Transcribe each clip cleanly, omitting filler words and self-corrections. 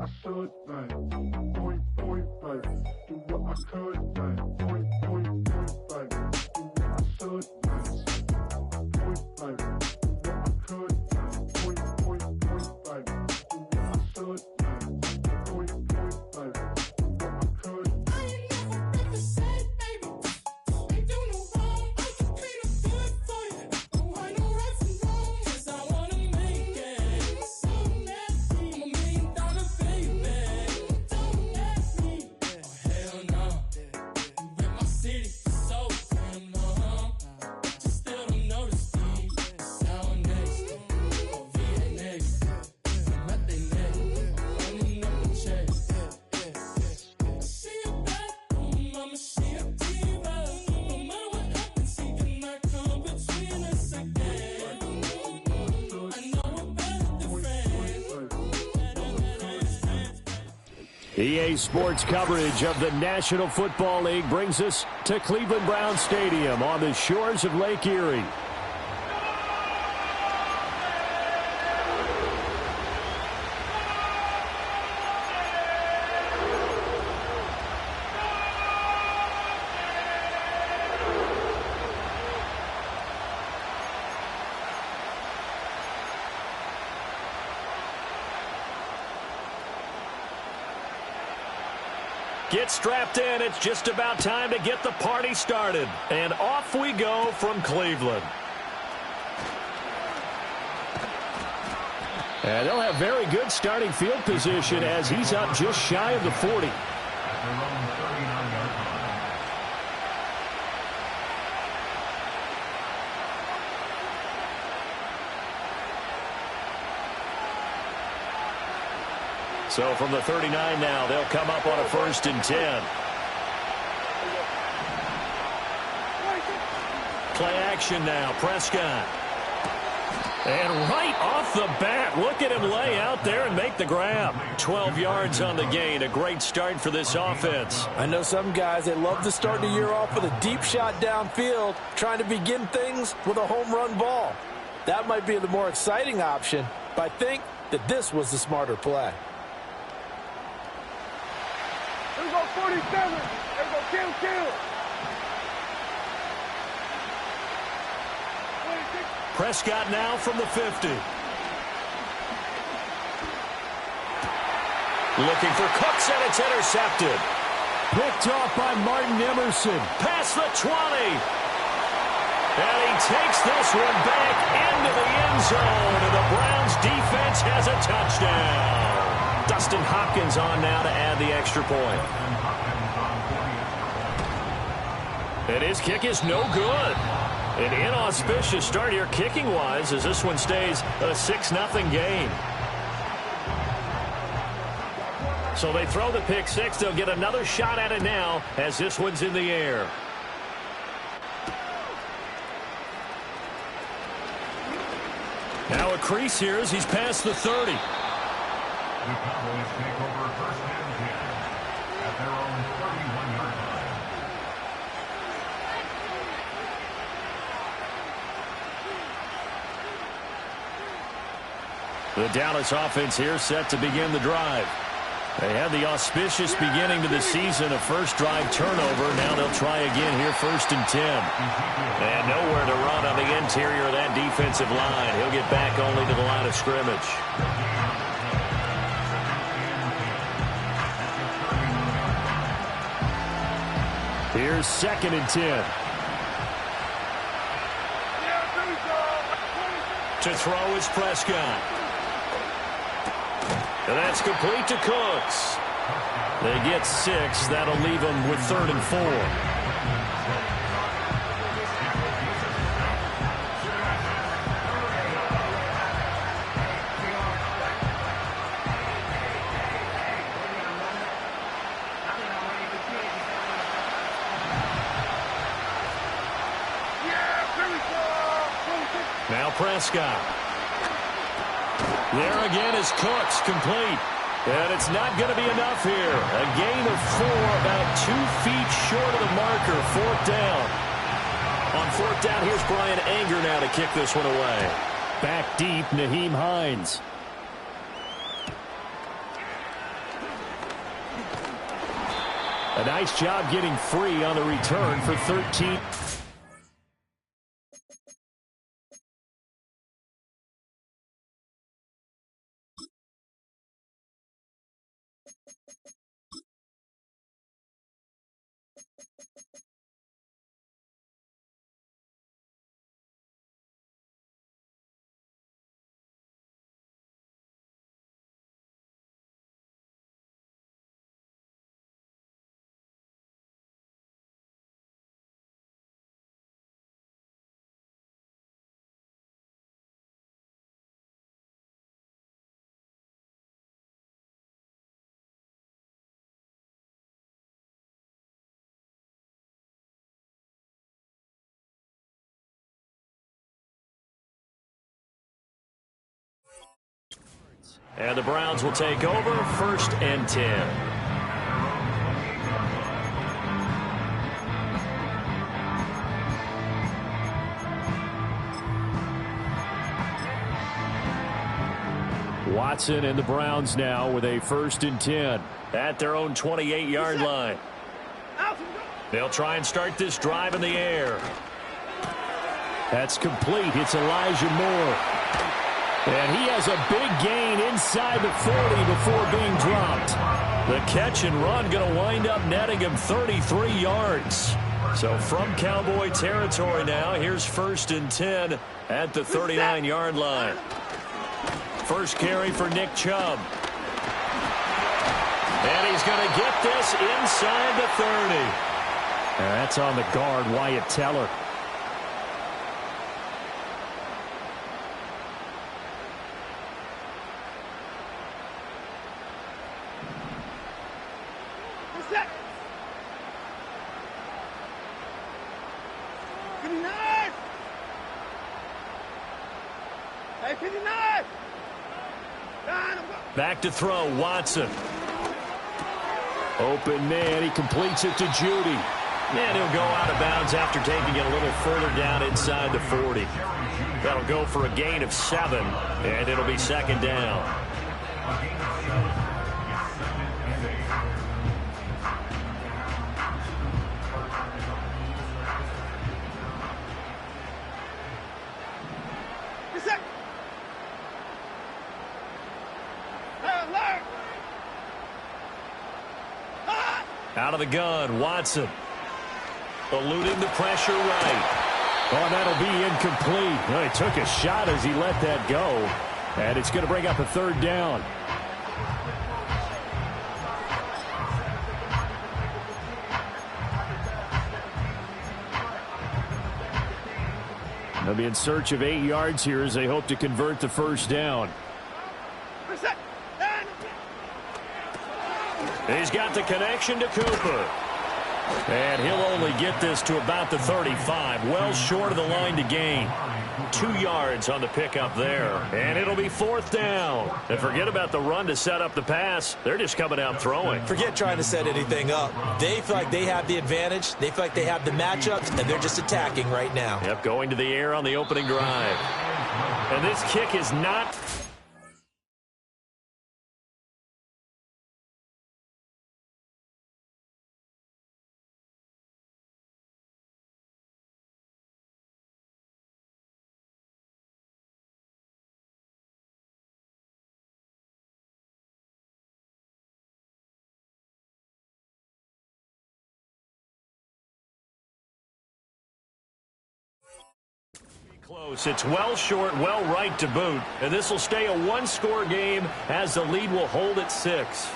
I should, man. Point, baby. Do what I could, man. Point, baby. Do what I should, man. Point, baby. Do what I could, man. Point, baby. Do what I should, man. Point, baby. Do what I could. I ain't never got to say, baby. Ain't do no wrong. I can be the good for you. Oh, I know right from wrong. 'Cause I wanna make it. So nasty. I'm $1 million, baby. Don't ask me. Oh, hell no. You rip my city so damn long. But you still don't notice me. Sour next. Oh, VA next. I'm at they neck. Running up the check. See you back home, mama, she a diva. No matter what happens, he cannot come between us again. I know we're better than friends. EA Sports coverage of the National Football League brings us to Cleveland Browns Stadium on the shores of Lake Erie. Get strapped in. It's just about time to get the party started. And off we go from Cleveland. And they'll have very good starting field position as he's up just shy of the 40. So from the 39 now, they'll come up on a 1st and 10. Play action now, Prescott. And right off the bat, look at him lay out there and make the grab. 12 yards on the gain, a great start for this offense. I know some guys that love to start the year off with a deep shot downfield, trying to begin things with a home run ball. That might be the more exciting option, but I think that this was the smarter play. Here we go, 47. There we go, kill. Prescott now from the 50. Looking for Cooks, and it's intercepted. Picked off by Martin Emerson. Past the 20. And he takes this one back into the end zone, and the Browns defense has a touchdown. Dustin Hopkins on now to add the extra point. And his kick is no good. An inauspicious start here kicking-wise as this one stays a 6-0 game. So they throw the pick six. They'll get another shot at it now as this one's in the air. Now a crease here as he's past the 30. The Cowboys take over 1st and 10 at their own 31-yard line. The Dallas offense here set to begin the drive. They had the auspicious beginning to the season, a first drive turnover. Now they'll try again here, 1st and 10. And nowhere to run on the interior of that defensive line. He'll get back only to the line of scrimmage. Here's 2nd and 10. To throw is Prescott. And that's complete to Cooks. They get 6. That'll leave them with 3rd and 4. Now Prescott. There again is Cooks, complete. And it's not going to be enough here. A gain of 4, about 2 feet short of the marker. 4th down. On 4th down, here's Brian Anger now to kick this one away. Back deep, Nyheim Hines. A nice job getting free on the return for 13. And the Browns will take over 1st and 10. Watson and the Browns now with a 1st and 10 at their own 28-yard line. They'll try and start this drive in the air. That's complete. It's Elijah Moore. And he has a big gain inside the 40 before being dropped. The catch and run going to wind up netting him 33 yards. So from Cowboy territory now, here's 1st and 10 at the 39-yard line. First carry for Nick Chubb. And he's going to get this inside the 30. And that's on the guard, Wyatt Teller. Back to throw, Watson. Open man, he completes it to Judy. And he'll go out of bounds after taking it a little further down inside the 40. That'll go for a gain of 7, and it'll be 2nd down. Out of the gun, Watson. Eluding the pressure right. Oh, that'll be incomplete. Well, he took a shot as he let that go. And it's going to bring up a 3rd down. They'll be in search of 8 yards here as they hope to convert the 1st down. He's got the connection to Cooper. And he'll only get this to about the 35. Well short of the line to gain. 2 yards on the pickup there. And it'll be 4th down. And forget about the run to set up the pass. They're just coming out throwing. Forget trying to set anything up. They feel like they have the advantage. They feel like they have the matchups, and they're just attacking right now. Yep, going to the air on the opening drive. And this kick is not... close. It's well short, well right to boot. And this will stay a 1-score game as the lead will hold at 6.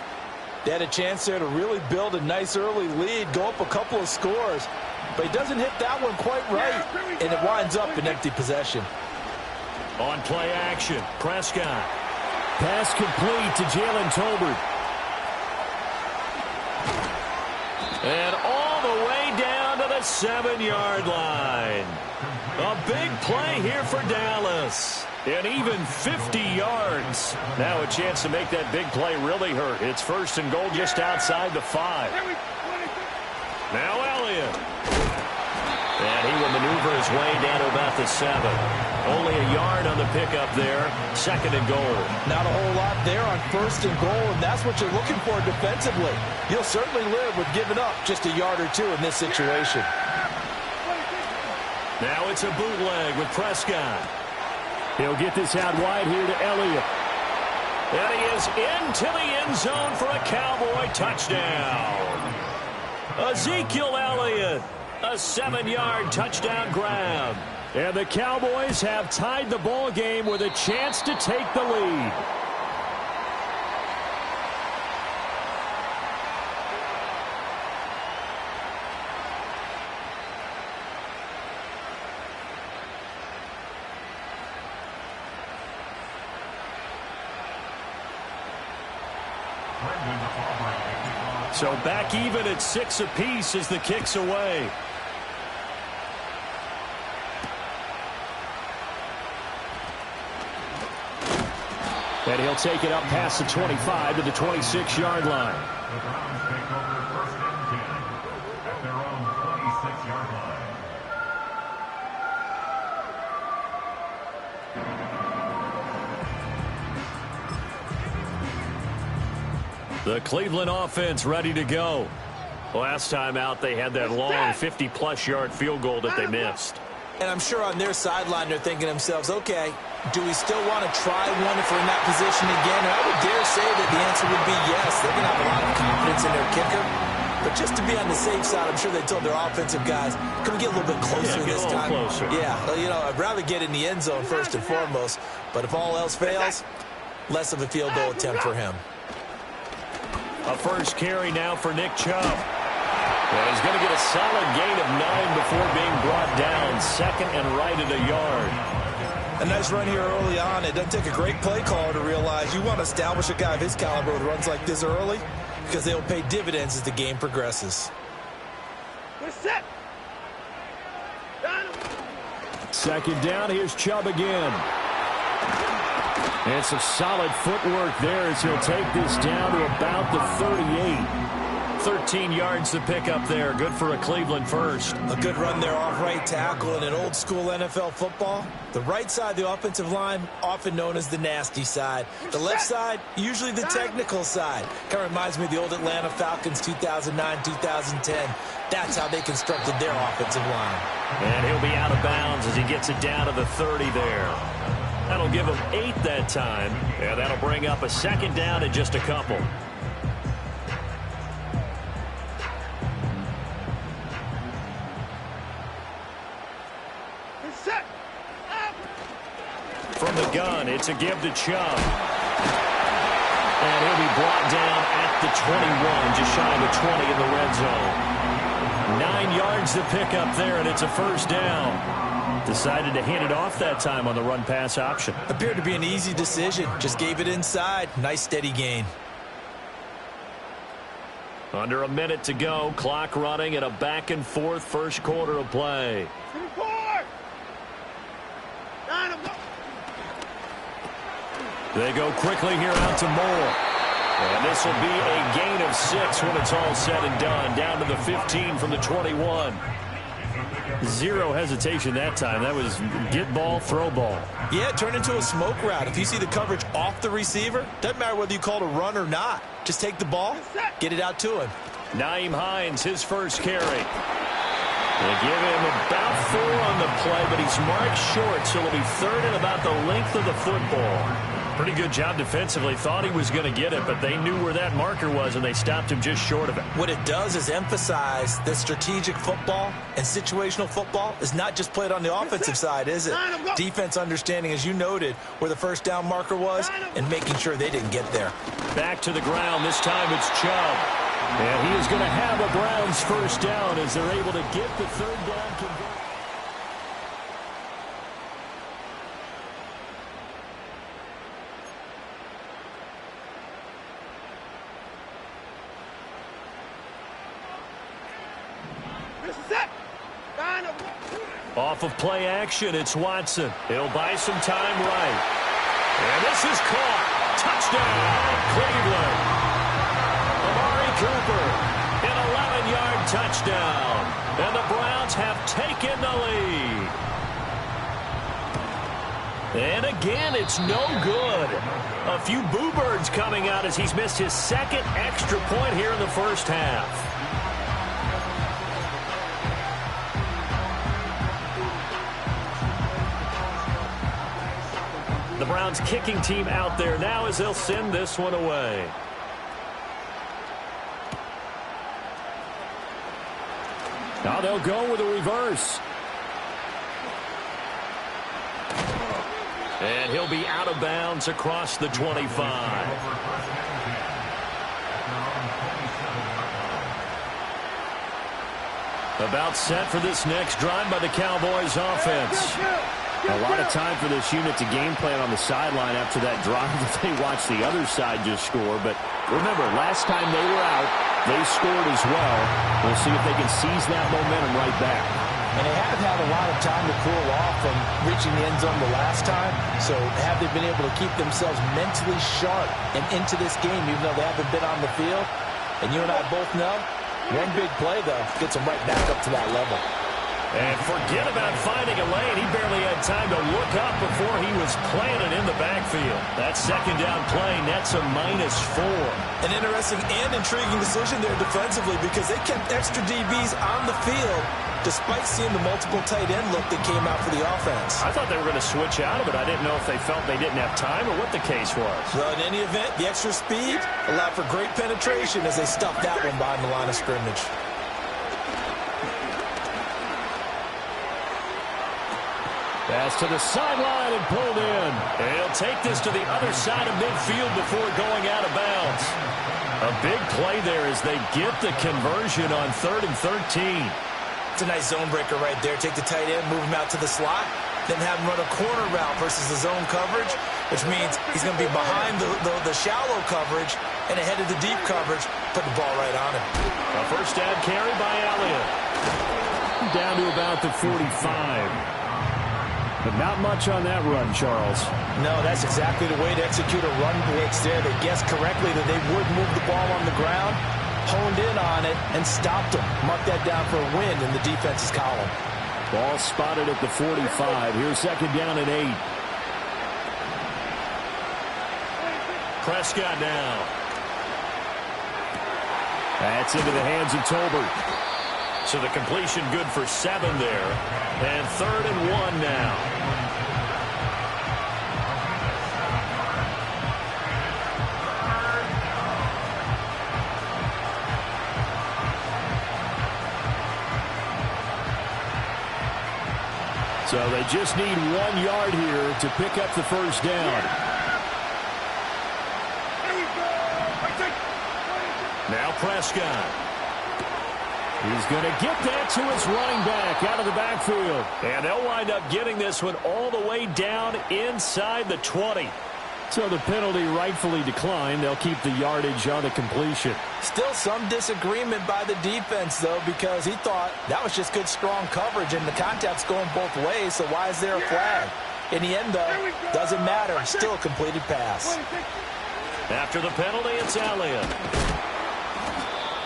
They had a chance there to really build a nice early lead, go up a couple of scores. But he doesn't hit that one quite right, and it winds up an empty possession. On play action, Prescott. Pass complete to Jalen Tolbert. And all the way down to the 7-yard line. A big play here for Dallas. And even 50 yards. Now a chance to make that big play really hurt. It's 1st and goal just outside the 5. Now Elliott. And he will maneuver his way down to about the 7. Only a yard on the pickup there. 2nd and goal. Not a whole lot there on 1st and goal, and that's what you're looking for defensively. You'll certainly live with giving up just a yard or 2 in this situation. Now it's a bootleg with Prescott. He'll get this out wide here to Elliott. And he is into the end zone for a Cowboy touchdown. Ezekiel Elliott, a 7-yard touchdown grab. And the Cowboys have tied the ball game with a chance to take the lead. So back even at 6 apiece as the kick's away. And he'll take it up past the 25 to the 26-yard line. The Browns take over 1st and 10 at their own 26-yard line. The Cleveland offense ready to go. Last time out, they had that long 50-plus yard field goal that they missed. And I'm sure on their sideline they're thinking to themselves, okay, do we still want to try one if we're in that position again? And I would dare say that the answer would be yes. They're going to have a lot of confidence in their kicker. But just to be on the safe side, I'm sure they told their offensive guys, can we get a little bit closer this time? Closer. Yeah, well, you know, I'd rather get in the end zone first and foremost. But if all else fails, less of a field goal attempt for him. A first carry now for Nick Chubb. And he's going to get a solid gain of 9 before being brought down. 2nd and right at a yard. A nice run here early on. It doesn't take a great play caller to realize you want to establish a guy of his caliber with runs like this early because they'll pay dividends as the game progresses. We're set. 2nd down, here's Chubb again. And some solid footwork there as he'll take this down to about the 38. 13 yards to pick up there. Good for a Cleveland first. A good run there off right tackle in an old school NFL football. The right side, the offensive line, often known as the nasty side. The left side, usually the technical side. Kind of reminds me of the old Atlanta Falcons 2009-2010. That's how they constructed their offensive line. And he'll be out of bounds as he gets it down to the 30 there. That'll give him 8 that time. And that'll bring up a 2nd down and just a couple. From the gun, it's a give to Chubb. And he'll be brought down at the 21, just shy of the 20 in the red zone. 9 yards to pick up there, and it's a first down. Decided to hand it off that time on the run-pass option. Appeared to be an easy decision. Just gave it inside. Nice steady gain. Under a minute to go. Clock running and a back-and-forth first quarter of play. They go quickly here out to Moore. And this will be a gain of 6 when it's all said and done. Down to the 15 from the 21. Zero hesitation that time. That was get ball, throw ball. Yeah, it turned into a smoke route. If you see the coverage off the receiver, doesn't matter whether you call it a run or not. Just take the ball, get it out to him. Nyheim Hines, his first carry. They give him about 4 on the play, but he's marked short, so it'll be 3rd and about the length of the football. Pretty good job defensively. Thought he was going to get it, but they knew where that marker was, and they stopped him just short of it. What it does is emphasize that strategic football and situational football is not just played on the offensive side, is it? Defense understanding, as you noted, where the first down marker was and making sure they didn't get there. Back to the ground. This time it's Chubb. And he is going to have a Browns first down as they're able to get the 3rd down conversion. Off of play action, it's Watson. He'll buy some time right. And this is caught. Touchdown, Cleveland. Amari Cooper, an 11-yard touchdown. And the Browns have taken back in the lead. And again, it's no good. A few boo birds coming out as he's missed his second extra point here in the first half. The Browns kicking team out there now as they'll send this one away. Now they'll go with a reverse. And he'll be out of bounds across the 25. About set for this next drive by the Cowboys offense. A lot of time for this unit to game plan on the sideline after that drive that they watched the other side just score. But remember, last time they were out, they scored as well. We'll see if they can seize that momentum right back. And they have had a lot of time to cool off from reaching the end zone the last time. So have they been able to keep themselves mentally sharp and into this game, even though they haven't been on the field? And you and I both know, one big play, though, gets them right back up to that level. And forget about finding a lane. He barely had time to look up before he was planted in the backfield. That second down play nets a -4. An interesting and intriguing decision there defensively because they kept extra DBs on the field despite seeing the multiple tight end look that came out for the offense. I thought they were going to switch out of it. I didn't know if they felt they didn't have time or what the case was. Well, in any event, the extra speed allowed for great penetration as they stuffed that one behind the line of scrimmage. Pass to the sideline and pulled in. And he'll take this to the other side of midfield before going out of bounds. A big play there as they get the conversion on 3rd and 13. It's a nice zone breaker right there. Take the tight end, move him out to the slot, then have him run a corner route versus the zone coverage, which means he's going to be behind the shallow coverage and ahead of the deep coverage. Put the ball right on him. A first down carry by Elliott. Down to about the 45. But not much on that run, Charles. No, that's exactly the way to execute a run blitz there. They guessed correctly that they would move the ball on the ground, honed in on it, and stopped them. Mark that down for a win in the defense's column. Ball spotted at the 45. Here's second down and 8. Prescott now. That's into the hands of Tolbert. So the completion good for 7 there. And 3rd and 1 now. So they just need 1 yard here to pick up the first down. Now Prescott. He's going to get that to his running back out of the backfield. And they'll wind up getting this one all the way down inside the 20. So the penalty rightfully declined. They'll keep the yardage on the completion. Still some disagreement by the defense, though, because he thought that was just good, strong coverage, and the contact's going both ways, so why is there a flag? In the end, though, doesn't matter. Still a completed pass. After the penalty, it's Elliott.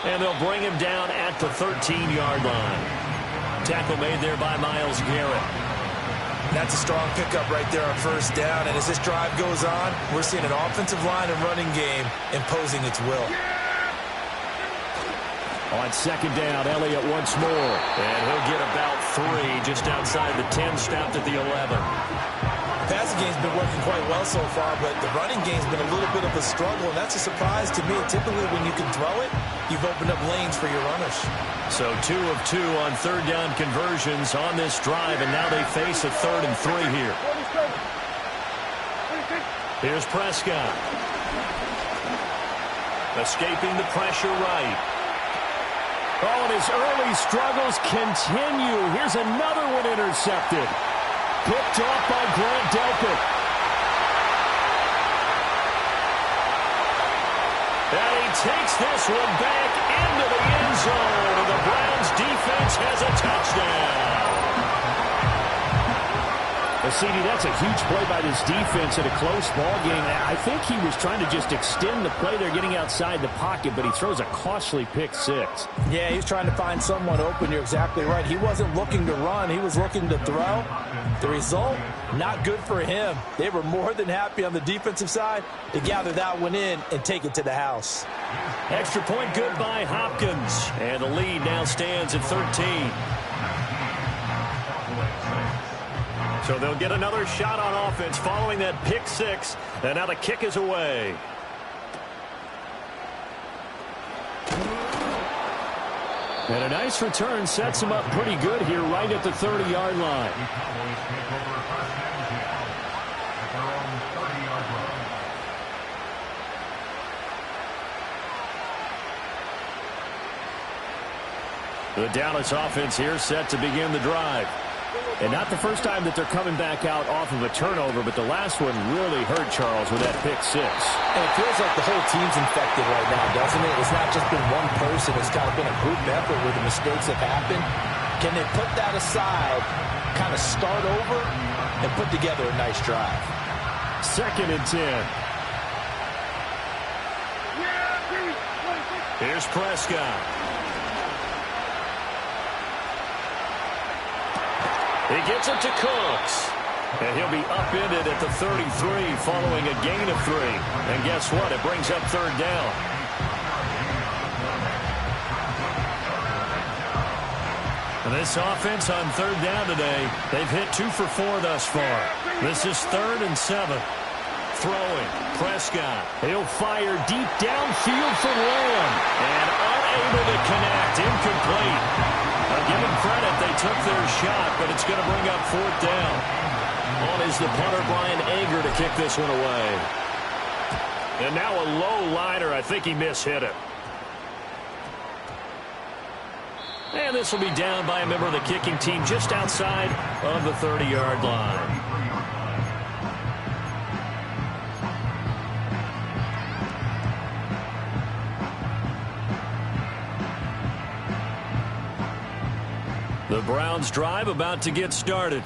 And they'll bring him down at the 13-yard line. Tackle made there by Myles Garrett. That's a strong pickup right there on first down. And as this drive goes on, we're seeing an offensive line and running game imposing its will. On second down, Elliott once more. And he'll get about 3 just outside the 10, stopped at the 11. The passing game's been working quite well so far, but the running game's been a little bit of a struggle, and that's a surprise to me. Typically, when you can throw it, you've opened up lanes for your runners. So 2 of 2 on third down conversions on this drive, and now they face a 3rd and 3 here. Here's Prescott. Escaping the pressure right. Oh, and his early struggles continue. Here's another one intercepted. Picked off by Grant Delpit. And he takes this one back into the end zone. And the Browns defense has a touchdown. Well, CD, that's a huge play by this defense in a close ball game. I think he was trying to just extend the play. They're getting outside the pocket, but he throws a costly pick six. Yeah, he's trying to find someone open. You're exactly right. He wasn't looking to run. He was looking to throw. The result, not good for him. They were more than happy on the defensive side to gather that one in and take it to the house. Extra point good by Hopkins. And the lead now stands at 13. So they'll get another shot on offense following that pick six. And now the kick is away. And a nice return sets him up pretty good here right at the 30-yard line. The Dallas offense here set to begin the drive. And not the first time that they're coming back out off of a turnover, but the last one really hurt Charles with that pick six. And it feels like the whole team's infected right now, doesn't it? It's not just been one person. It's kind of been a group effort where the mistakes have happened. Can they put that aside, kind of start over, and put together a nice drive? 2nd and 10. Here's Prescott. He gets it to Cooks. And he'll be upended at the 33 following a gain of 3. And guess what? It brings up 3rd down. And this offense on 3rd down today, they've hit 2 for 4 thus far. This is 3rd and 7. Throwing. Prescott. He'll fire deep downfield for Lamb. And unable to connect. Incomplete. I'll give them credit. They took their shot, but it's going to bring up 4th down. On is the punter, Brian Ager, to kick this one away. And now a low liner. I think he mishit it. And this will be down by a member of the kicking team just outside of the 30-yard line. The Browns drive about to get started.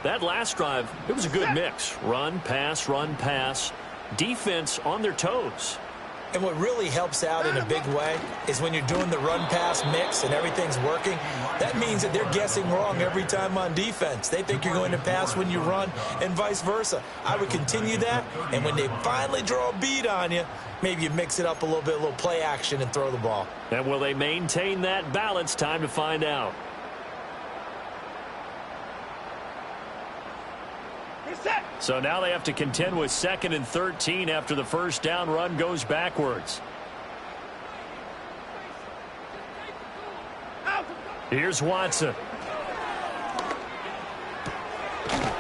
That last drive, it was a good mix. Run, pass, defense on their toes. And what really helps out in a big way is when you're doing the run-pass mix and everything's working, that means that they're guessing wrong every time on defense. They think you're going to pass when you run and vice versa. I would continue that, and when they finally draw a beat on you, maybe you mix it up a little bit, a little play action and throw the ball. And will they maintain that balance? Time to find out. So now they have to contend with 2nd and 13 after the first down run goes backwards. Here's Watson.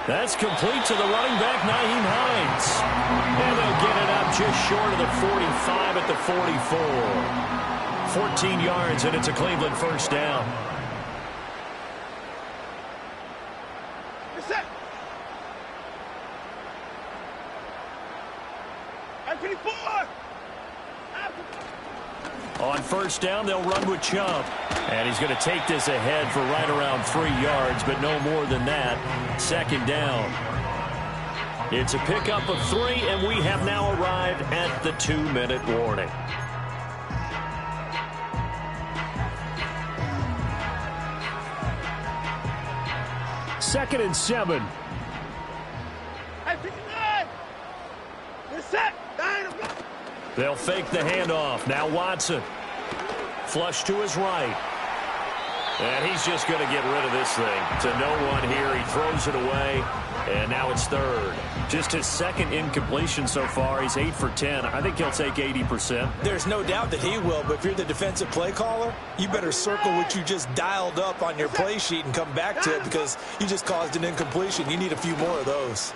That's complete to the running back, Nyheim Hines. And they'll get it up just short of the 45 at the 44. 14 yards, and it's a Cleveland first down. On first down, they'll run with Chubb. And he's going to take this ahead for right around 3 yards, but no more than that. 2nd down. It's a pickup of 3, and we have now arrived at the 2-minute warning. Second and 7. They'll fake the handoff. Now Watson. Flush to his right. And he's just going to get rid of this thing. To no one here. He throws it away. And now it's 3rd. Just his 2nd incompletion so far. He's 8 for 10. I think he'll take 80%. There's no doubt that he will, but if you're the defensive play caller, you better circle what you just dialed up on your play sheet and come back to it because you just caused an incompletion. You need a few more of those.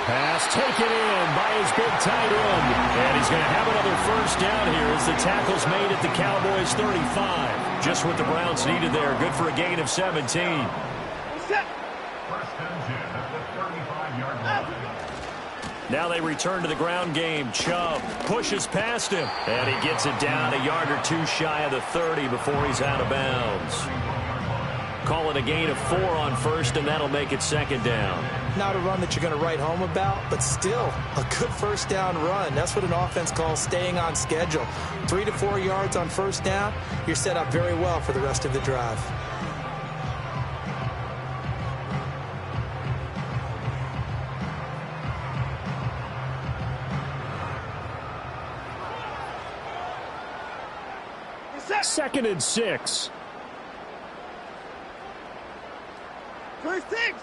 Pass taken in by his big tight end. And he's going to have another first down here as the tackle's made at the Cowboys 35. Just what the Browns needed there. Good for a gain of 17. Now they return to the ground game. Chubb pushes past him. And he gets it down a yard or 2 shy of the 30 before he's out of bounds. call it a gain of 4 on first, and that'll make it second down. Not a run that you're going to write home about, but still a good first down run. That's what an offense calls staying on schedule. 3 to 4 yards on first down, you're set up very well for the rest of the drive. Second and 6. 26.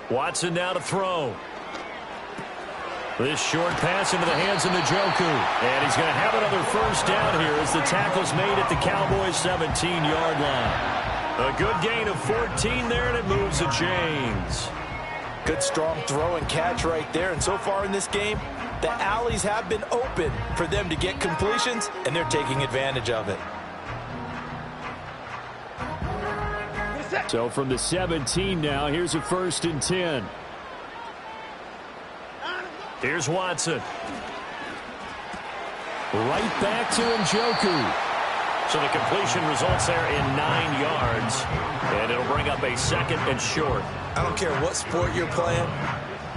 Watson now to throw. This short pass into the hands of Njoku. And he's going to have another first down here as the tackle's made at the Cowboys' 17-yard line. A good gain of 14 there, and it moves the chains. Good strong throw and catch right there. And so far in this game, the alleys have been open for them to get completions, and they're taking advantage of it. So from the 17 now, here's a 1st and 10. Here's Watson. Right back to Njoku. So the completion results there in 9 yards. And it'll bring up a second and short. I don't care what sport you're playing.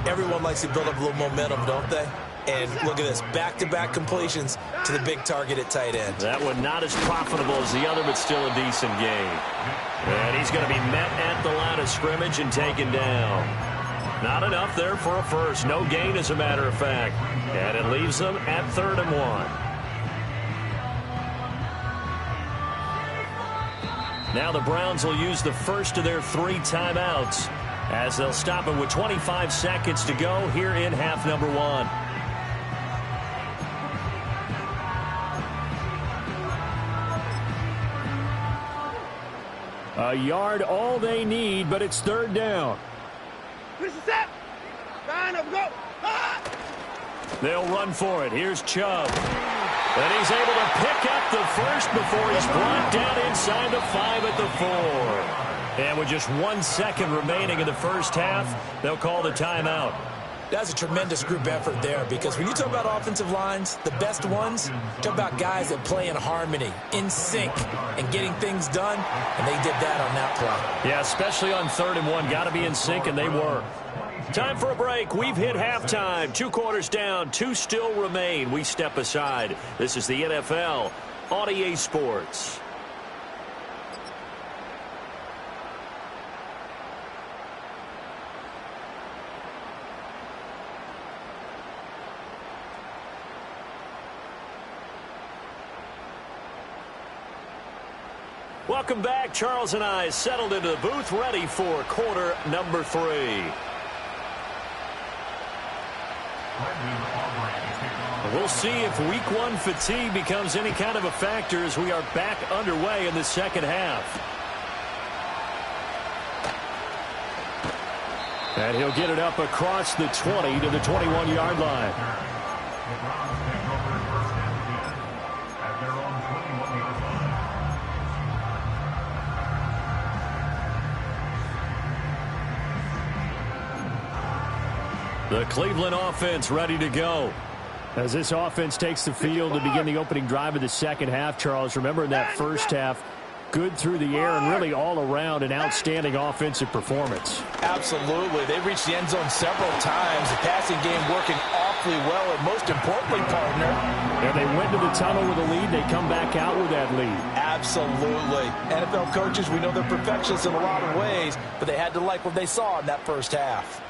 Everyone likes to build up a little momentum, don't they? And look at this, back-to-back completions to the big target at tight end. That one not as profitable as the other, but still a decent gain. And he's going to be met at the line of scrimmage and taken down. Not enough there for a first. No gain, as a matter of fact. And it leaves them at 3rd and 1. Now the Browns will use the first of their 3 timeouts as they'll stop it with 25 seconds to go here in half number 1. A yard all they need, but it's 3rd down. They'll run for it. Here's Chubb. And he's able to pick up the first before he's brought down inside the 5 at the 4. And with just 1 second remaining in the first half, they'll call the timeout. That's a tremendous group effort there, because when you talk about offensive lines, the best ones, talk about guys that play in harmony, in sync, and getting things done, and they did that on that play. Yeah, especially on 3rd and 1. Got to be in sync, and they were. Time for a break. We've hit halftime. 2 quarters down. 2 still remain. We step aside. This is the NFL on EA Sports. Welcome back. Charles and I settled into the booth, ready for quarter number 3. We'll see if week 1 fatigue becomes any kind of a factor as we are back underway in the second half. And he'll get it up across the 20 to the 21-yard line. The Cleveland offense ready to go. As this offense takes the field to begin the opening drive of the second half, Charles, remember in that first half, good through the air and really all around an outstanding offensive performance. Absolutely. They reached the end zone several times. The passing game working awfully well, and most importantly, partner. And they went to the tunnel with a lead. They come back out with that lead. Absolutely. NFL coaches, we know they're perfectionists in a lot of ways, but they had to like what they saw in that first half.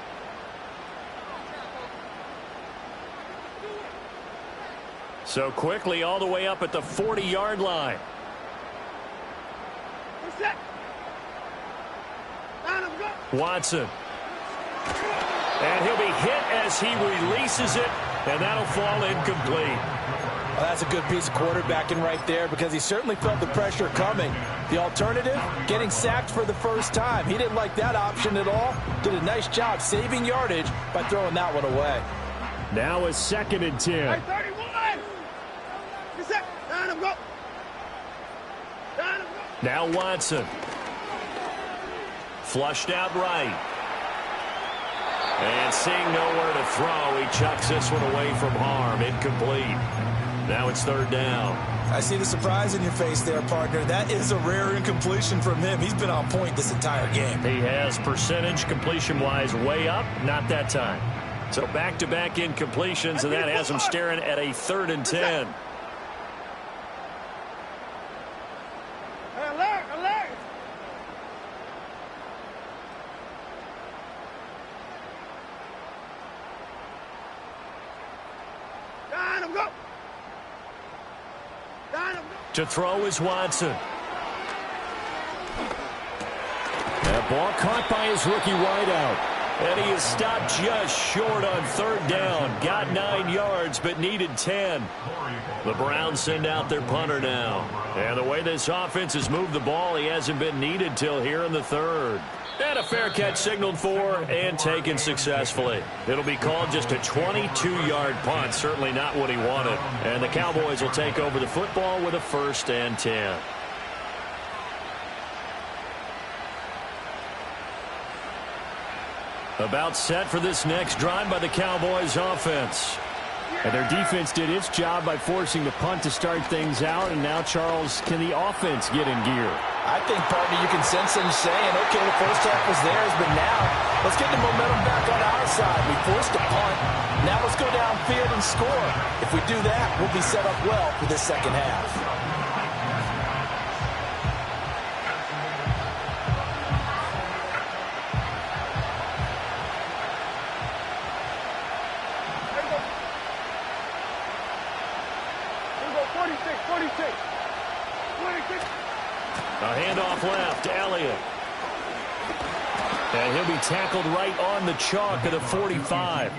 So quickly all the way up at the 40-yard line. Watson. And he'll be hit as he releases it, and that'll fall incomplete. Well, that's a good piece of quarterbacking right there, because he certainly felt the pressure coming. The alternative, getting sacked for the first time. He didn't like that option at all. Did a nice job saving yardage by throwing that one away. Now a 2nd and 10. Hey, 31! Now Watson. Flushed out right. And seeing nowhere to throw, he chucks this one away from harm. Incomplete. Now it's third down. I see the surprise in your face there, partner. That is a rare incompletion from him. He's been on point this entire game. He has percentage completion-wise way up. Not that time. So back-to-back incompletions, and that has him staring at a 3rd and 10. Alert! Down, go! To throw is Watson. That ball caught by his rookie wideout. And he is stopped just short on 3rd down. Got 9 yards, but needed 10. The Browns send out their punter now. And the way this offense has moved the ball, he hasn't been needed till here in the 3rd. And a fair catch signaled for and taken successfully. It'll be called just a 22-yard punt. Certainly not what he wanted. And the Cowboys will take over the football with a 1st and 10. About set for this next drive by the Cowboys offense. And their defense did its job by forcing the punt to start things out. And now, Charles, can the offense get in gear? I think, partner, you can sense them saying, okay, the first half was theirs, but now let's get the momentum back on our side. We forced a punt. Now let's go downfield and score. If we do that, we'll be set up well for this second half. A handoff left to Elliott. And he'll be tackled right on the chalk of the 45.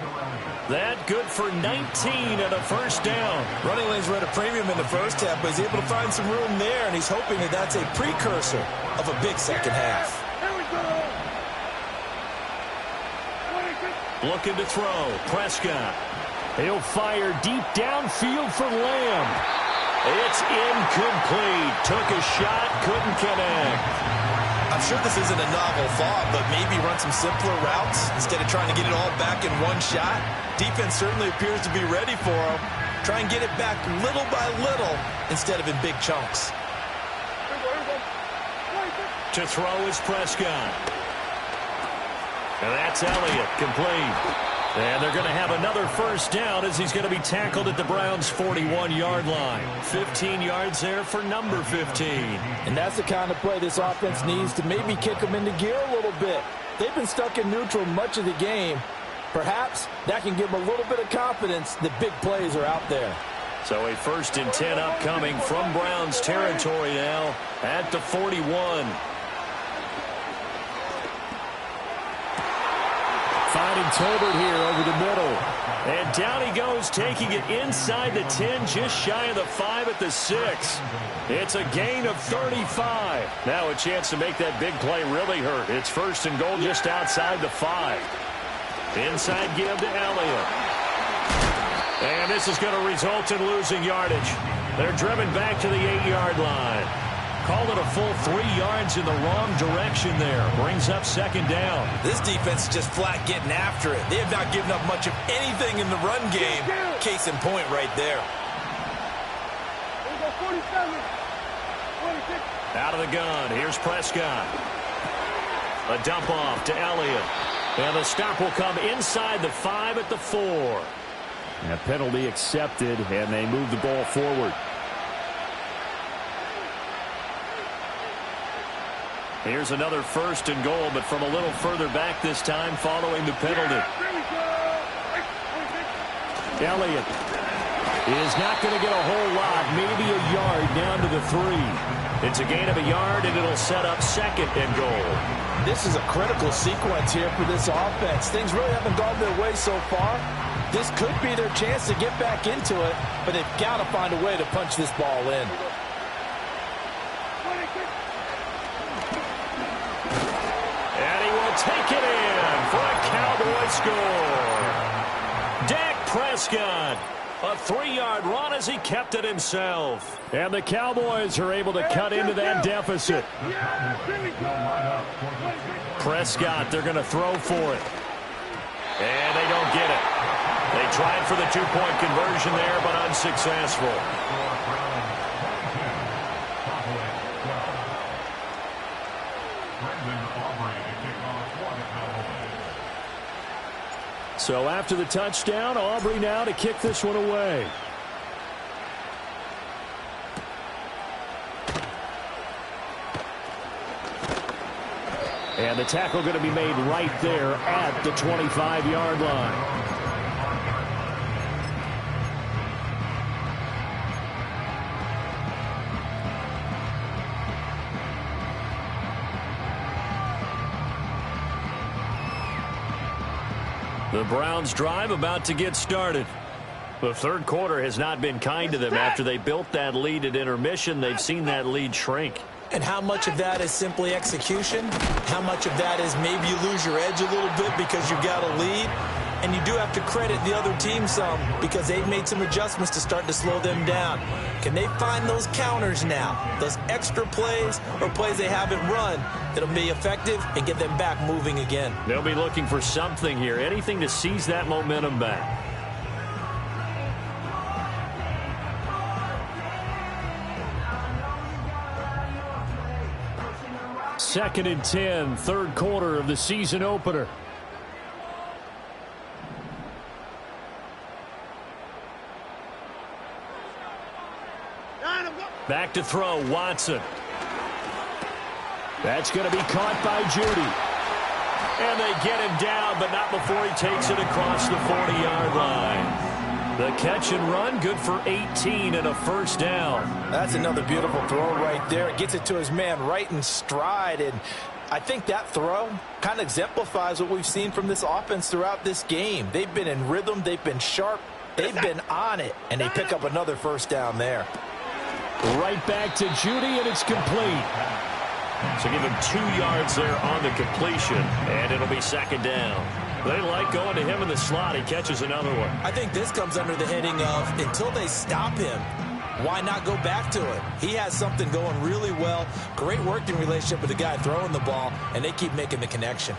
That good for 19 and a 1st down. Running lanes were at a premium in the first half, but he's able to find some room there, and he's hoping that that's a precursor of a big second half. Looking to throw. Prescott. He'll fire deep downfield for Lamb. It's incomplete. Took a shot, couldn't connect. I'm sure this isn't a novel thought, but maybe run some simpler routes instead of trying to get it all back in one shot. Defense certainly appears to be ready for him. Try and get it back little by little instead of in big chunks. To throw is Prescott. And that's Elliott, complete. And they're going to have another 1st down as he's going to be tackled at the Browns' 41-yard line. 15 yards there for number 15. And that's the kind of play this offense needs to maybe kick them into gear a little bit. They've been stuck in neutral much of the game. Perhaps that can give them a little bit of confidence that big plays are out there. So a 1st and 10 upcoming from Browns territory now at the 41. Finding Tolbert here over the middle. And down he goes, taking it inside the 10, just shy of the 5 at the 6. It's a gain of 35. Now a chance to make that big play really hurt. It's 1st and goal just outside the 5. Inside give to Elliott. And this is going to result in losing yardage. They're driven back to the 8-yard line. Call it a full 3 yards in the wrong direction there. Brings up 2nd down. This defense is just flat getting after it. They have not given up much of anything in the run game. Case in point right there. Out of the gun. Here's Prescott. A dump off to Elliott. And the stop will come inside the 5 at the 4. And a penalty accepted, and they move the ball forward. Here's another 1st and goal, but from a little further back this time following the penalty. Elliott is not going to get a whole lot, maybe a yard down to the 3. It's a gain of a yard, and it'll set up 2nd and goal. This is a critical sequence here for this offense. Things really haven't gone their way so far. This could be their chance to get back into it, but they've got to find a way to punch this ball in. Take it in for a Cowboy score. Dak Prescott, a 3-yard run as he kept it himself. And the Cowboys are able to cut into that deficit. Prescott, they're going to throw for it. And they don't get it. They Trying for the two-point conversion there, but unsuccessful. So after the touchdown, Aubrey now to kick this one away. And the tackle going to be made right there at the 25-yard line. The Browns' drive about to get started. The third quarter has not been kind to them. After they built that lead at intermission, they've seen that lead shrink. And how much of that is simply execution? How much of that is maybe you lose your edge a little bit because you've got a lead? And you do have to credit the other team some because they've made some adjustments to start to slow them down. Can they find those counters now, those extra plays or plays they haven't run that'll be effective and get them back moving again? They'll be looking for something here, anything to seize that momentum back. Second and 10, third quarter of the season opener. Back to throw, Watson. That's going to be caught by Judy. And they get him down, but not before he takes it across the 40-yard line. The catch and run, good for 18 and a first down. That's another beautiful throw right there. It gets it to his man right in stride. And I think that throw kind of exemplifies what we've seen from this offense throughout this game. They've been in rhythm. They've been sharp. They've been on it. And they pick up another first down there. Right back to Judy, and it's complete. So give him 2 yards there on the completion, and it'll be second down. They like going to him in the slot. He catches another one. I think this comes under the heading of until they stop him, why not go back to it? He has something going really well. Great working relationship with the guy throwing the ball, and they keep making the connection.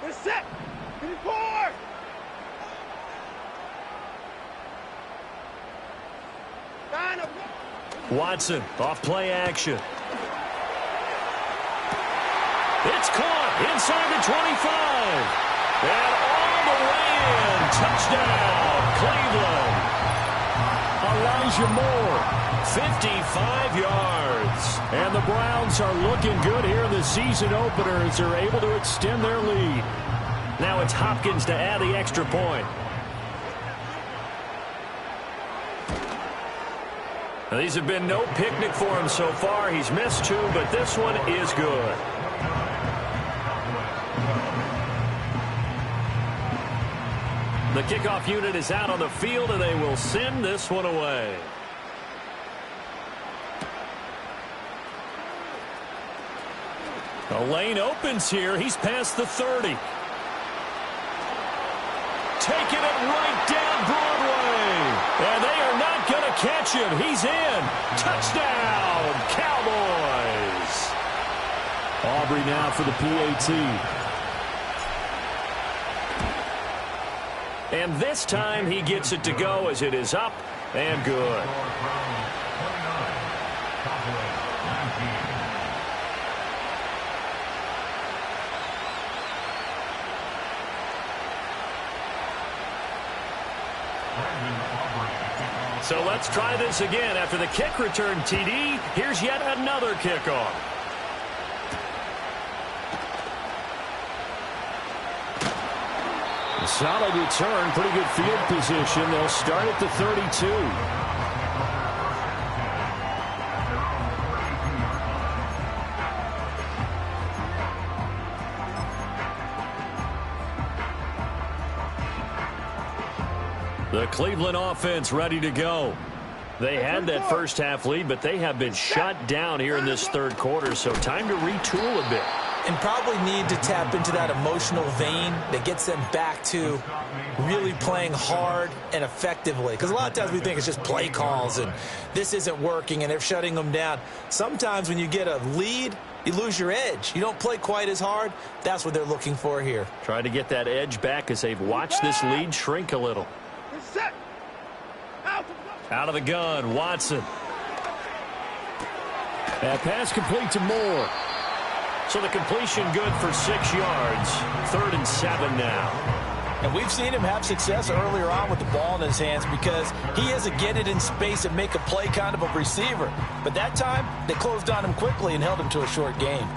We're set. Give me 4. Watson off play action. It's caught inside the 25. And all the way in. Touchdown, Cleveland. Elijah Moore, 55 yards. And the Browns are looking good here in the season opener as they're able to extend their lead. Now it's Hopkins to add the extra point. Now, these have been no picnic for him so far. He's missed 2, but this one is good. The kickoff unit is out on the field, and they will send this one away. The lane opens here. He's past the 30. Taking it right down Broadway. And they are not going to catch him. He's in. Touchdown, Cowboys. Aubrey now for the PAT. And this time he gets it to go as it is up and good. So let's try this again. After the kick return TD, here's yet another kickoff. A solid return, pretty good field position. They'll start at the 32. The Cleveland offense ready to go. They had that first half lead, but they have been shut down here in this third quarter, so time to retool a bit. And probably need to tap into that emotional vein that gets them back to really playing hard and effectively. Because a lot of times we think it's just play calls and this isn't working and they're shutting them down. Sometimes when you get a lead, you lose your edge. You don't play quite as hard. That's what they're looking for here. Trying to get that edge back as they've watched this lead shrink a little. Set. Out of the gun, Watson. That pass complete to Moore. So the completion good for 6 yards. 3rd and 7 now. And we've seen him have success earlier on with the ball in his hands because he is a get it in space and make a play kind of a receiver. But that time, they closed on him quickly and held him to a short gain.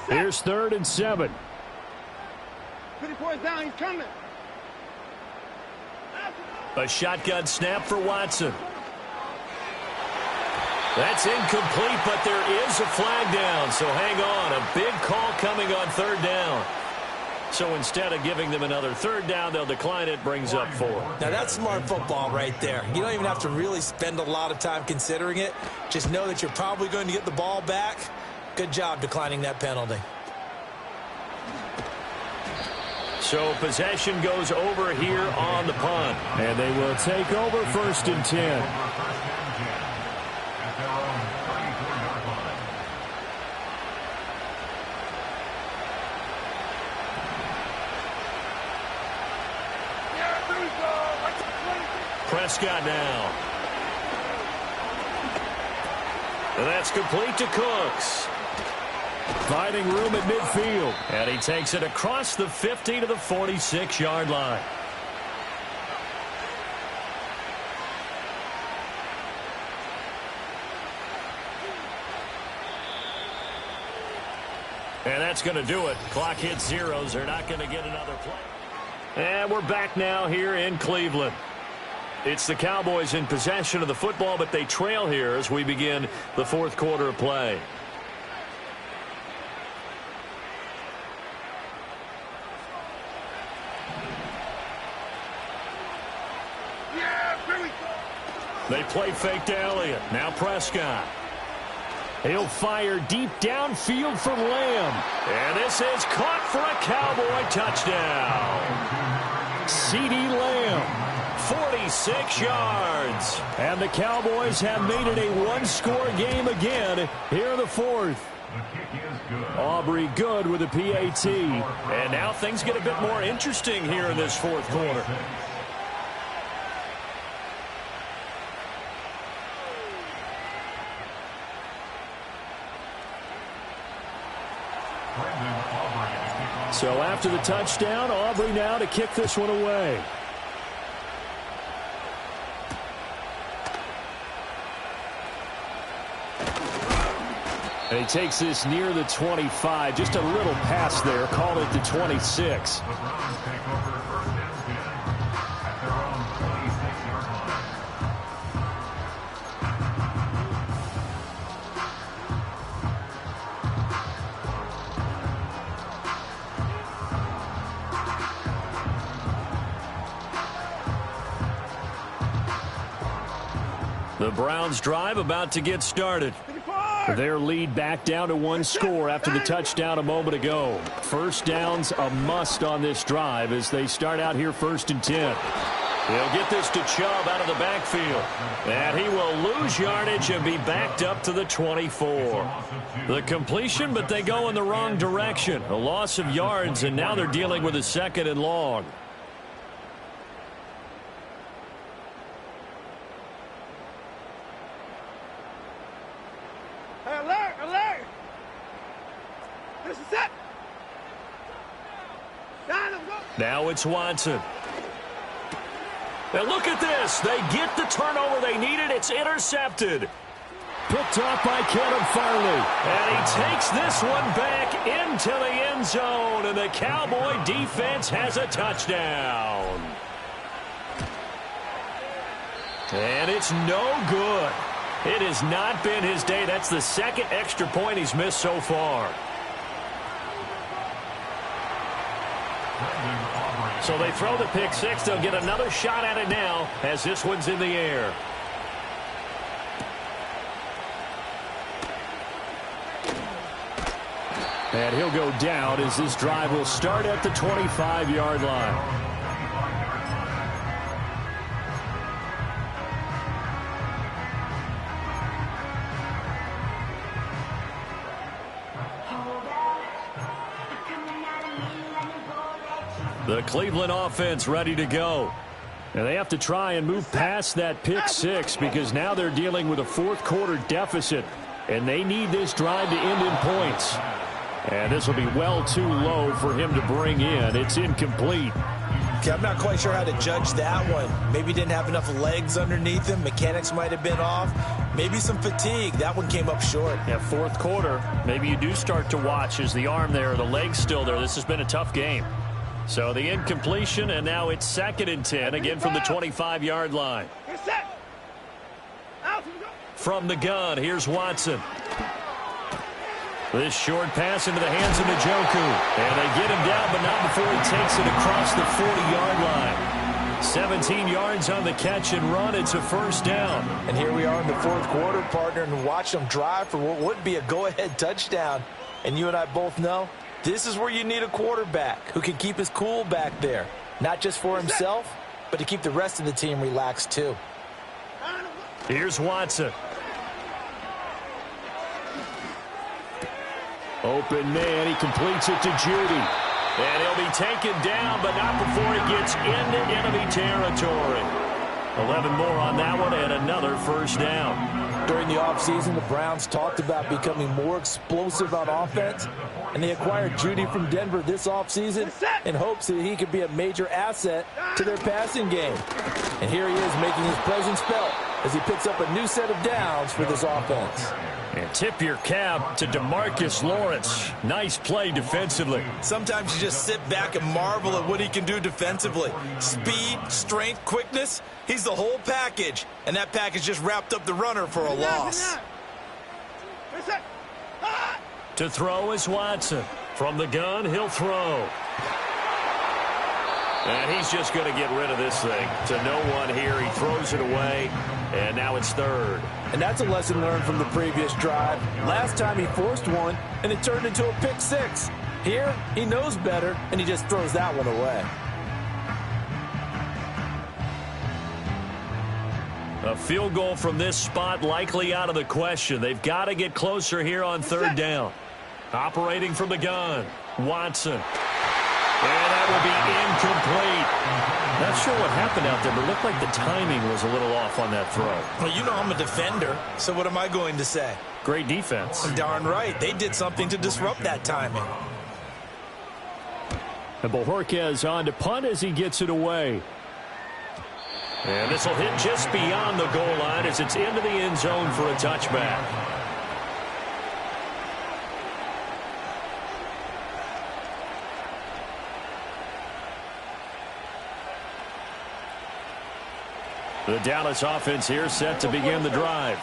Here's 3rd and 7. 50 points down, he's coming. A shotgun snap for Watson. That's incomplete, but there is a flag down, so hang on. A big call coming on 3rd down. So instead of giving them another 3rd down, they'll decline it, brings up 4. Now, that's smart football right there. You don't even have to really spend a lot of time considering it. Just know that you're probably going to get the ball back. Good job declining that penalty. So possession goes over here on the punt. And they will take over 1st and 10. Prescott now. And that's complete to Cooks. Finding room at midfield. And he takes it across the 50 to the 46-yard line. And that's going to do it. Clock hits zeros. They're not going to get another play. And we're back now here in Cleveland. It's the Cowboys in possession of the football, but they trail here as we begin the 4th quarter of play. They play fake to Elliott. Now Prescott. He'll fire deep downfield for Lamb. And this is caught for a Cowboy touchdown. CeeDee Lamb, 46 yards. And the Cowboys have made it a one-score game again here in the 4th. Aubrey good with a PAT. And now things get a bit more interesting here in this 4th quarter. So after the touchdown, Aubrey now to kick this one away. And he takes this near the 25. Just a little pass there. Call it the 26. The Browns drive about to get started. Their lead back down to 1 score after the touchdown a moment ago. 1st down's a must on this drive as they start out here 1st and 10. He'll get this to Chubb out of the backfield. And he will lose yardage and be backed up to the 24. The completion, but they go in the wrong direction. A loss of yards, and now they're dealing with a 2nd and long. Alert! Alert! This is it! Now it's Watson. And look at this. They get the turnover they needed. It's intercepted. Picked off by Kevin Farley. And he takes this one back into the end zone. And the Cowboy defense has a touchdown. And it's no good. It has not been his day. That's the 2nd extra point he's missed so far. So they throw the pick six. They'll get another shot at it now as this one's in the air. And he'll go down as this drive will start at the 25-yard line. The Cleveland offense ready to go. And they have to try and move past that pick six because now they're dealing with a fourth-quarter deficit, and they need this drive to end in points. And this will be well too low for him to bring in. It's incomplete. Okay, I'm not quite sure how to judge that one. Maybe he didn't have enough legs underneath him. Mechanics might have been off. Maybe some fatigue. That one came up short. Yeah, fourth quarter, maybe you do start to watch as the arm there, the leg's still there. This has been a tough game. So the incompletion, and now it's 2nd and 10, again from the 25-yard line. From the gun, here's Watson. This short pass into the hands of Njoku. And they get him down, but not before he takes it across the 40-yard line. 17 yards on the catch and run. It's a first down. And here we are in the fourth quarter, partner, and watch them drive for what would be a go-ahead touchdown. And you and I both know this is where you need a quarterback who can keep his cool back there. Not just for himself, but to keep the rest of the team relaxed too. Here's Watson. Open man, he completes it to Judy. And he'll be taken down, but not before he gets into enemy territory. 11 more on that one, and another first down. During the offseason, the Browns talked about becoming more explosive on offense, and they acquired Judy from Denver this offseason in hopes that he could be a major asset to their passing game. And here he is making his presence felt as he picks up a new set of downs for this offense. And tip your cap to DeMarcus Lawrence. Nice play defensively. Sometimes you just sit back and marvel at what he can do defensively. Speed, strength, quickness. He's the whole package. And that package just wrapped up the runner for a loss. To throw is Watson. From the gun, he'll throw. And he's just going to get rid of this thing. To no one here. He throws it away. And now it's 3rd. And that's a lesson learned from the previous drive. Last time he forced one, and it turned into a pick six. Here, he knows better, and he just throws that one away. A field goal from this spot likely out of the question. They've got to get closer here on 3rd down. Operating from the gun, Watson. And that will be incomplete. Not sure what happened out there, but it looked like the timing was a little off on that throw. Well, you know I'm a defender, so what am I going to say? Great defense. Darn right. They did something to disrupt that timing. And Bojorquez on to punt as he gets it away. And this will hit just beyond the goal line as it's into the end zone for a touchback. The Dallas offense here set to begin the drive.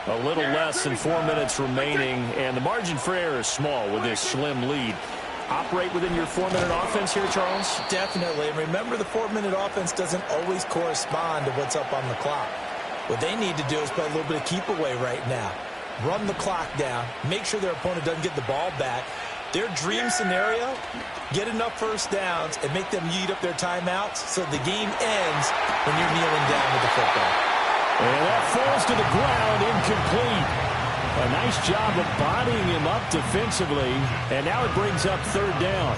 A little less than 4 minutes remaining, and the margin for error is small with this slim lead. Operate within your 4-minute offense here, Charles? Definitely. And remember, the 4-minute offense doesn't always correspond to what's up on the clock. What they need to do is play a little bit of keep away right now. Run the clock down. Make sure their opponent doesn't get the ball back. Their dream scenario, get enough first downs and make them eat up their timeouts so the game ends when you're kneeling down with the football. And that falls to the ground, incomplete. A nice job of bodying him up defensively, and now it brings up 3rd down.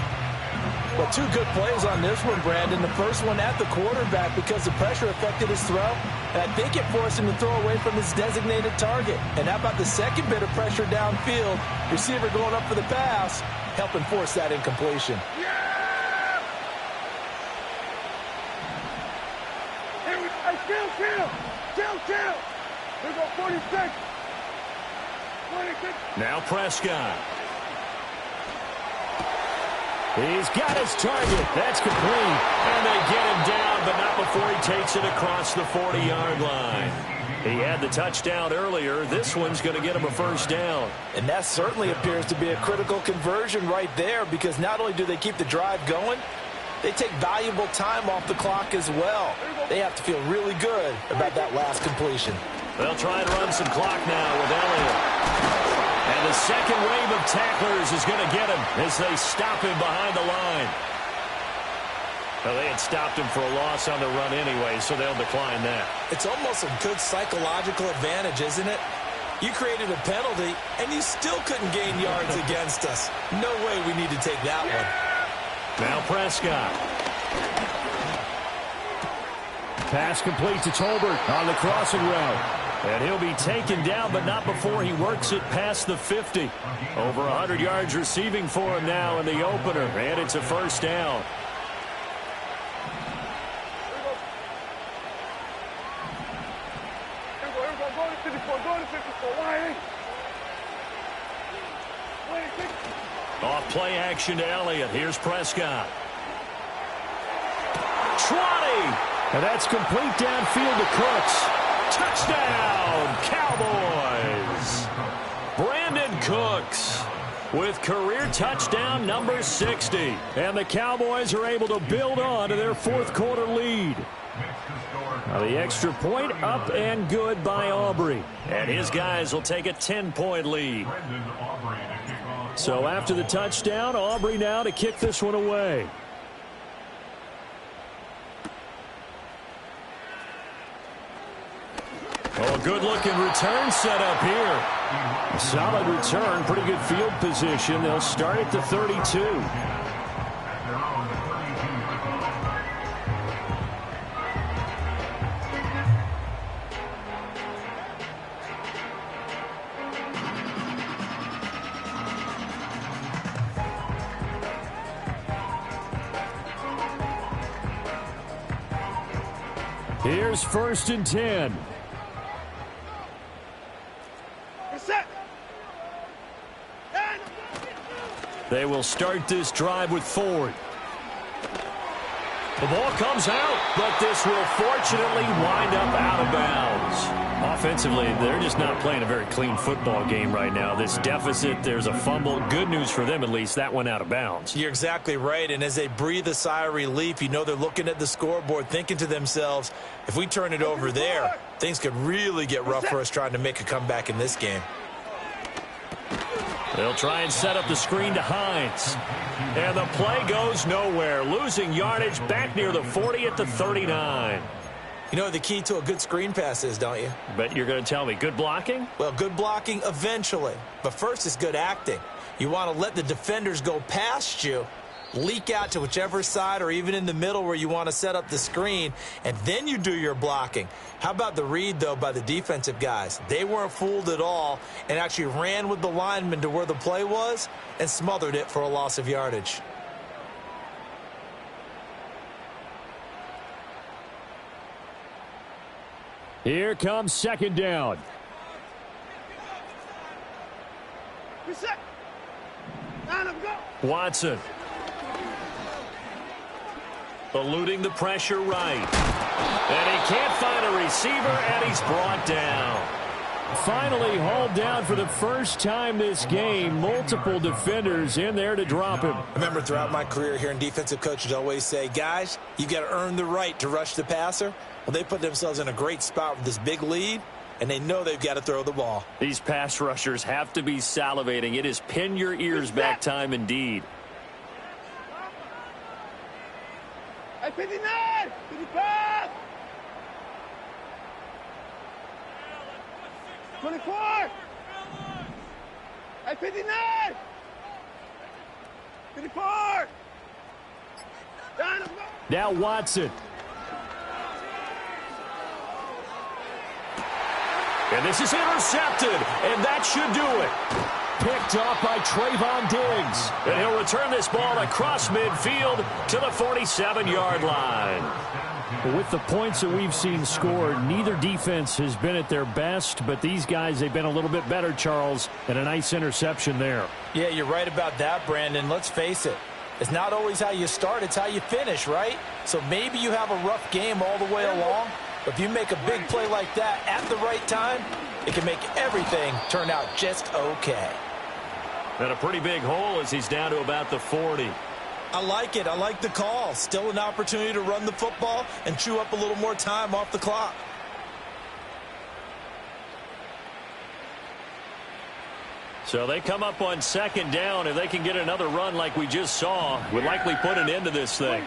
Well, 2 good plays on this one, Brandon. The first one at the quarterback because the pressure affected his throw, and I think it forced him to throw away from his designated target. And how about the second bit of pressure downfield? Receiver going up for the pass, helping force that incompletion. Chill. Here go 46. Now Prescott. He's got his target. That's complete. And they get him down, but not before he takes it across the 40-yard line. He had the touchdown earlier. This one's going to get him a first down. And that certainly appears to be a critical conversion right there because not only do they keep the drive going, they take valuable time off the clock as well. They have to feel really good about that last completion. They'll try to run some clock now with Elliott. And the second wave of tacklers is going to get him as they stop him behind the line. Well, they had stopped him for a loss on the run anyway, so they'll decline that. It's almost a good psychological advantage, isn't it? You created a penalty, and you still couldn't gain yards against us. No way we need to take that one. Now Prescott. Pass complete to Tolbert on the crossing route. And he'll be taken down, but not before he works it past the 50. Over 100 yards receiving for him now in the opener, and it's a first down. Off play action to Elliott. Here's Prescott. 20! And that's complete downfield to Cooks. Touchdown, Cowboys! Brandon Cooks with career touchdown number 60. And the Cowboys are able to build on to their fourth quarter lead. Now the extra point up and good by Aubrey. And his guys will take a 10-point lead. So after the touchdown, Aubrey now to kick this one away. Oh, good-looking return set up here. A solid return, pretty good field position. They'll start at the 32. Here's 1st and 10. They will start this drive with Ford. The ball comes out, but this will fortunately wind up out of bounds. Offensively, they're just not playing a very clean football game right now. This deficit, there's a fumble. Good news for them, at least. That went out of bounds. You're exactly right, and as they breathe a sigh of relief, you know they're looking at the scoreboard thinking to themselves, if we turn it over there, things could really get rough for us trying to make a comeback in this game. They'll try and set up the screen to Hines. And the play goes nowhere. Losing yardage back near the 40 at the 39. You know what the key to a good screen pass is, don't you? Bet you're going to tell me. Good blocking? Well, good blocking eventually. But first is good acting. You want to let the defenders go past you, leak out to whichever side or even in the middle where you want to set up the screen, and then you do your blocking. How about the read, though, by the defensive guys? They weren't fooled at all and actually ran with the lineman to where the play was and smothered it for a loss of yardage. Here comes 2nd down. Watson. Eluding the pressure right. And he can't find a receiver, and he's brought down. Finally hauled down for the first time this game. Multiple defenders in there to drop him. I remember throughout my career hearing defensive coaches always say, guys, you've got to earn the right to rush the passer. Well, they put themselves in a great spot with this big lead, and they know they've got to throw the ball. These pass rushers have to be salivating. It is pin your ears back time indeed. 59! 55! 24! 59! 54! Now Watson. And this is intercepted, and that should do it. Picked off by Trayvon Diggs. And he'll return this ball across midfield to the 47-yard line. With the points that we've seen scored, neither defense has been at their best, but these guys, they've been a little bit better, Charles, and a nice interception there. Yeah, you're right about that, Brandon. Let's face it. It's not always how you start, it's how you finish, right? So maybe you have a rough game all the way along, but if you make a big play like that at the right time, it can make everything turn out just okay. And a pretty big hole as he's down to about the 40. I like it. I like the call. Still an opportunity to run the football and chew up a little more time off the clock. So they come up on second down. If they can get another run like we just saw, would likely put an end to this thing.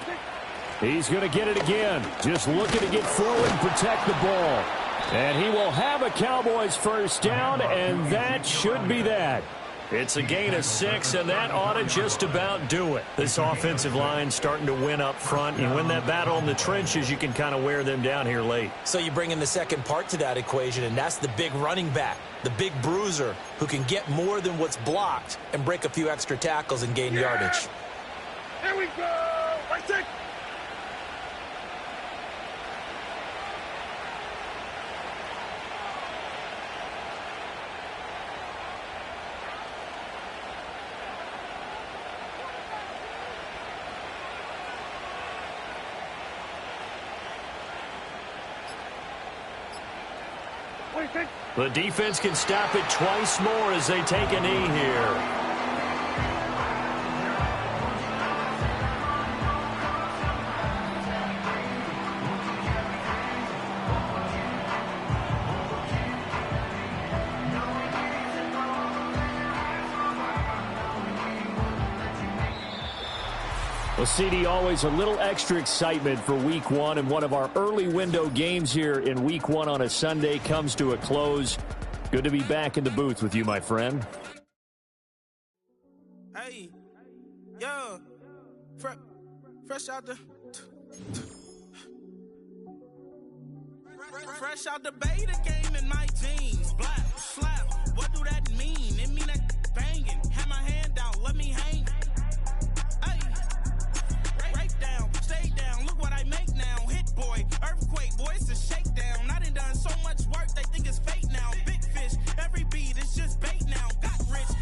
He's going to get it again. Just looking to get forward and protect the ball. And he will have a Cowboys first down, and that should be that. It's a gain of 6, and that ought to just about do it. This offensive line starting to win up front. You win that battle in the trenches, you can kind of wear them down here late. So you bring in the second part to that equation, and that's the big running back, the big bruiser, who can get more than what's blocked and break a few extra tackles and gain yardage. Here we go. Right six. The defense can stop it twice more as they take a knee here. Well, CD, always a little extra excitement for Week 1, and one of our early window games here in Week 1 on a Sunday comes to a close. Good to be back in the booth with you, my friend. Hey, yo, fresh out the beta game in my team.